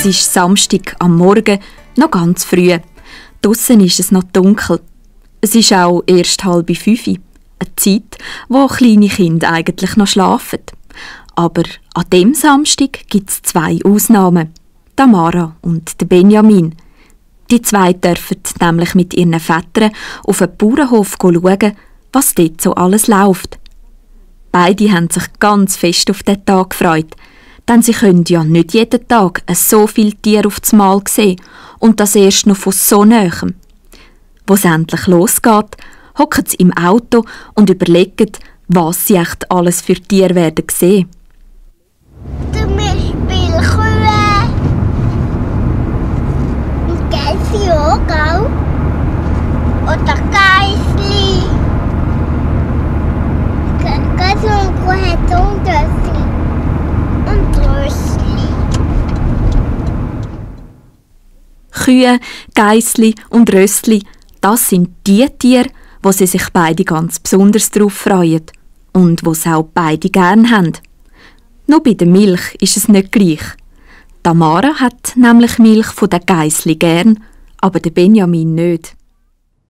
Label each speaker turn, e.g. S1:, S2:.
S1: Es ist Samstag am Morgen, noch ganz früh. Draussen ist es noch dunkel. Es ist auch erst 4:30. Eine Zeit, wo kleine Kinder eigentlich noch schlafen. Aber an dem Samstag gibt es 2 Ausnahmen. Tamara und Benjamin. Die 2 dürfen nämlich mit ihren Vätern auf einen Bauernhof schauen, was dort so alles läuft. Beide haben sich ganz fest auf den Tag gefreut, denn sie können ja nicht jeden Tag so viele Tiere auf das Mal sehen und das erst noch von so nahem. Wo es endlich losgeht, hocken sie im Auto und überlegen, was sie echt alles für Tiere werden sehen.
S2: Zum Beispiel Kühe und Gäse auch, gell? Oder Geissli. Gäse und Kuh hat auch Gässli. Und Rössli.
S1: Kühe, Geissli und Rössli, das sind die Tiere, wo sie sich beide ganz besonders darauf freuen und wo sie auch beide gern haben. Nur bei der Milch ist es nicht gleich. Tamara hat nämlich Milch von den Geissli gern, aber der Benjamin nicht.